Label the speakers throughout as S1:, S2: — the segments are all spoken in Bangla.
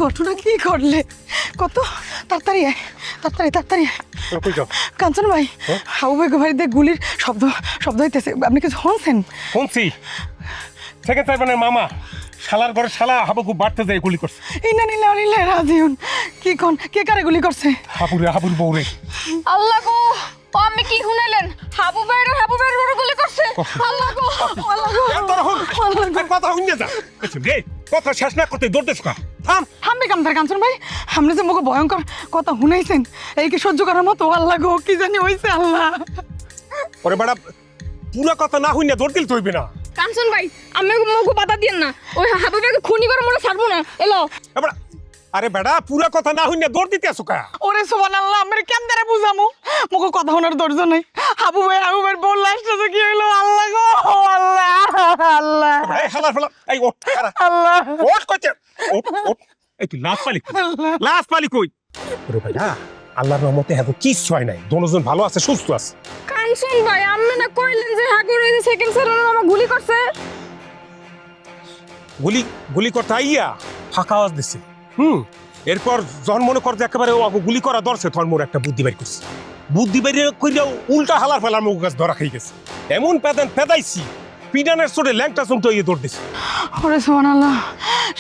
S1: ঘটনা কি করলে? কত তাড়াতাড়ি আয়, তাড়াতাড়ি তাড়াতাড়ি আয়। কাঞ্চন ভাই, হাবু ভাই বাড়িতে গুলির শব্দ শব্দ হইতেছে, আপনি কিছু শুনছেন?
S2: শুনছি সেকেন্ড সাইবানের মামা শালার ঘরে শালা হাবুকু বাড়তে যায় গুলি করছে।
S1: ইন্না নিলে অনিলে রাজিউন, কি কোন কে কারে গুলি করছে?
S2: হাবুর বউরে।
S3: আল্লাহ গো, ও আমি কি শুনাইলেন? হাবু ভাইয়ের বড় গুলি করছে। আল্লাহ গো,
S1: আল্লাহ গো, আল্লাহ গো।
S2: কথা শুনে যা রে, কথা শেষ না করতে দৌড়তেছ কা? থাম।
S1: থামবে কামদার কাঞ্চন ভাই, আপনি যে মুখে ভয়ঙ্কর কথা শুনাইছেন, এই কি সহ্য করার মতো? আল্লাহ গো, কি জানি হইছে আল্লাহ।
S2: ওরে বেটা, পুরা কথা না শুনে দৌড় দিল তুইবে না।
S3: কাঞ্চন ভাই, আমি মুখে বাধা দিয়েন না। ওই হাবু ভাইকে খুনি করে মনে ছাড়বো না। এলো
S2: আরে বেটা, পুরা কথা না শুনে দৌড় দিতে আসো কা?
S1: ওরে সুবহানাল্লাহ, আমি কেমন করে বুঝামু? মুখে কথা শোনার ধৈর্য নাই। হাবু ভাইয়ের বউ লাস্টে যে কি হইলো? আল্লাহ গো, আল্লাহ আল্লাহ
S2: এই শালার ফলা, এই ওঠ খারা।
S1: আল্লাহ।
S2: ওঠ কইতে। ওঠ। এই তুই লাশ পালি কই? ওরে বেটা, আল্লাহর রহমতে হ্যাঁ কিচ্ছু হয় নাই, দোনোজন ভালো আছে, সুস্থ আছে।
S3: কাঞ্চন ভাই, আপনি না কইলেন যে হাগুর ওই সেকেন্ড স্যারের মামা গুলি করছে?
S2: গুলি করতে আইয়া ফাঁকা আওয়াজ দিছে। এরপর যখন মনে কর যে একেবারে গুলি করা দরছে, তখন মোর একটা বুদ্ধি বাইর করছে। বুদ্ধি বাইর কইরাও উল্টা হালার ফেলার মুখ গাছ ধরা খেয়ে গেছে। এমন পেদাইছি, পিডানের চোটে ল্যাংটা চুমটো ইয়ে দৌড় দিছে।
S1: ওরে সুবহানাল্লাহ,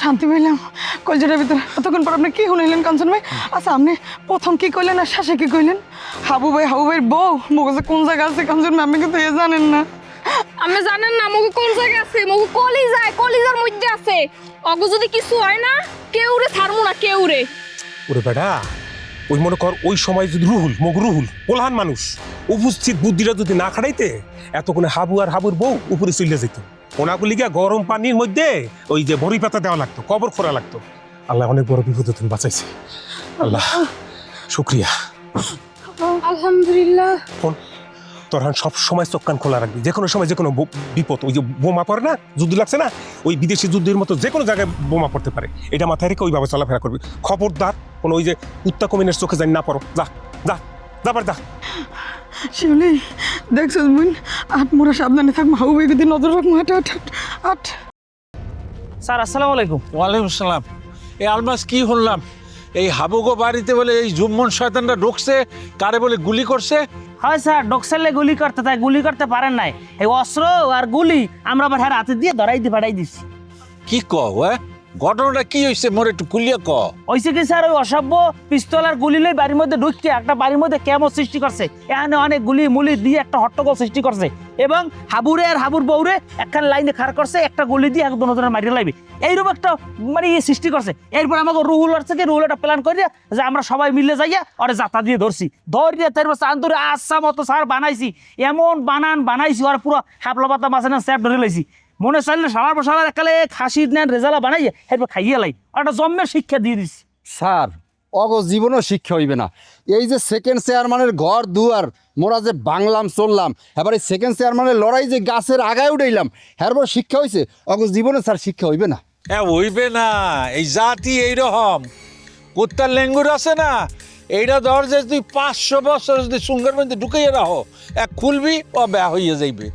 S1: শান্তি পেলাম কলজের ভিতরে। এতক্ষণ পর আপনি কি শুনাইলেন কাঞ্চন ভাই? আচ্ছা, আপনি প্রথম কি কইলেন আর শেষে কি কইলেন? হাবু ভাইয়ের বউ মগজে কোন জায়গা আছে কাঞ্চন ভাই? আপনি কিন্তু এ জানেন না।
S3: আমি জানেন না মগু কোন জায়গায় আছে? মগু কলিজার মধ্যে আছে। অগু যদি কিছু হয় না, কেউরে ছাড়মু না, কেউরে।
S2: ওরে বেটা, ওই মনে কর ওই সময় যদি রুহুল প্রধান মানুষ উপস্থিত, বুদ্ধিটা যদি না খাটাইতে, এতক্ষণে হাবু আর হাবুর বউ উপরে চলে যেত। ওনাগুলি গিয়ে গরম পানির মধ্যে ওই যে বড়ি পাতা দেওয়া লাগতো, কবর খোঁড়া লাগতো। আল্লাহ অনেক বড় বিপদ তুমি বাঁচাইছে। আল্লাহ শুক্রিয়া।
S3: আলহামদুলিল্লাহ।
S2: তোর সব সময় চোখ কান খোলা রাখবি, যে কোনো সময় যে কোনো বিপদ, ওই যে বোমা পড়ে না, যুদ্ধ লাগছে না, ওই বিদেশি যুদ্ধের মতো যে কোনো জায়গায় বোমা পড়তে পারে, এটা মাথায় রেখে ওইভাবে চলাফেরা করবি। খবরদার কোনো ওই যে কুত্তা কমিনের চোখে জানি না পড়ো। যা।
S1: শিউলি, দেখছিস বোন, আট মোড়া সাবধানে থাকবো, হাবু ভাই যদি নজর রাখবো। আট।
S4: স্যার আসসালামু আলাইকুম।
S5: ওয়ালাইকুম আসসালাম। এই আলমাস কি শুনলাম, এই হাবুগো বাড়িতে বলে এই জুম্মন শয়তানটা ঢুকছে, কারে বলে গুলি করছে?
S4: হয় স্যার, ডক্সালে গুলি করতে, তাই গুলি করতে পারেন নাই। এই অস্ত্র আর গুলি আমরা আবার হাতে দিয়ে পাঠাই দিচ্ছি।
S5: কি কও? ঘটনাটা কি হয়েছে মোর একটু খুলিয়া ক।
S4: হয়েছে কি স্যার, ওই অসভ্য পিস্তল আর গুলি লই বাড়ির মধ্যে ঢুকছে, একটা বাড়ির মধ্যে কেমন সৃষ্টি করছে, এখানে অনেক গুলি মুলি দিয়ে একটা হট্টগোল সৃষ্টি করছে, এবং হাবুরে আর হাবুর বউরে একখান লাইনে খাড় করছে, একটা গুলি দিয়ে এক দুজনের মারিয়ে লাইবে, এইরকম একটা মানে ইয়ে সৃষ্টি করছে। এরপর আমাকে রুহুল থেকে রুহুল একটা প্ল্যান করে যে আমরা সবাই মিলে যাইয়া ওরে যাতা দিয়ে ধরিয়ে তারপর চান্দুরে আচ্ছা মতো স্যার বানাইছি, এমন বানাইছি আর পুরো হাবলা পাতা মাঝে স্যাপ ধরে লাইছি। মনে চাইলে সালার একালে খাসির নেন রেজালা বানাইয়ে এরপর খাইয়ে লাই, একটা জন্মের শিক্ষা দিয়ে দিছি।
S6: স্যার, অগ জীবনও শিক্ষা হইবে না। এই যে সেকেন্ড চেয়ারম্যানের ঘর দুয়ার মোরা যে বাংলাম চললাম, এবার এই সেকেন্ড চেয়ারম্যানের লড়াই যে গাছের আগায় উঠাইলাম, হ্যার শিক্ষা হয়েছে, অগ জীবনে স্যার শিক্ষা হইবে না।
S5: হইবে না, এই জাতি এইরকম। কুত্তার লেঙ্গুর আছে না, এইটা ধর যে তুই 500 বছর যদি সুঙ্গের মধ্যে ঢুকাইয়া রাখো, এক খুলবি ও বেয়া হইয়া যাইবে।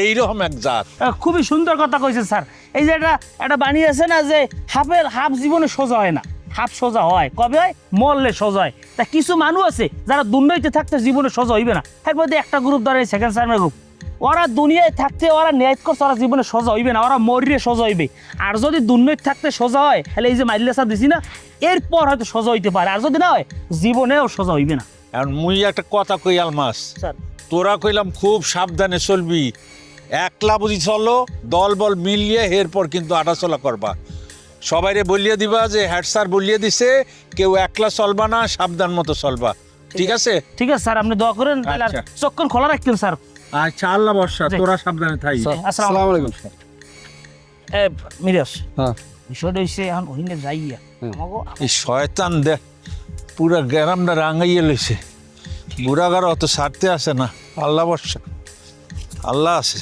S5: এইরকম এক জাত।
S4: খুবই সুন্দর কথা কইছে স্যার। এই যে এটা বানিয়েছে না যে হাফ জীবনে সোজা হয় না, হাফ সোজা হয় কবে হয়? মরলে সোজা হয়। তা কিছু মানুষ আছে যারা দুর্নীতিতে থাকতে জীবনে সোজা হইবে না, এর মধ্যে একটা গ্রুপ ধরে সেকেন্ড চেয়ারম্যান গ্রুপ, ওরা দুনিয়ায় থাকতে ওরা ন্যায় করছে, ওরা জীবনে সোজা হইবে না, ওরা মরিয়ে সোজা হইবে। আর যদি দুর্নীতি থাকতে সোজা হয়, তাহলে এই যে মাইলেসা দিছি না, এরপর হয়তো সোজা হইতে পারে, আর যদি না হয় জীবনেও সোজা হইবে না।
S5: এখন মুই একটা কথা কই আলমাস,
S4: স্যার
S5: তোরা কইলাম খুব সাবধানে চলবি, একলা বুঝি চলো, দল বল মিলিয়ে এরপর কিন্তু আটাচলা করবা। সবাইরে বলিয়ে দিবা যে হেড স্যার বলিয়ে দিছে, কেউ একলা চলবা না, সাবধান মতো চলবা, ঠিক আছে?
S4: ঠিক আছে স্যার, আপনি দোয়া করেন,
S5: আচ্ছা।
S4: চক্ষণ খোলা রাখতেন স্যার।
S5: আচ্ছা, আল্লাহ বর্ষা, তোরা সাবধানে থাই।
S6: আসসালামু আলাইকুম।
S4: মিরাজ,
S6: হ্যাঁ,
S4: বিষয়টা হচ্ছে এখন ওইনে যাইয়া
S5: এই শয়তান দেখ পুরা গ্রামটা রাঙাইয়ে লইছে, বুড়াগার অত ছাড়তে আসে না। আল্লাহ বর্ষা, আল্লাহ আছে।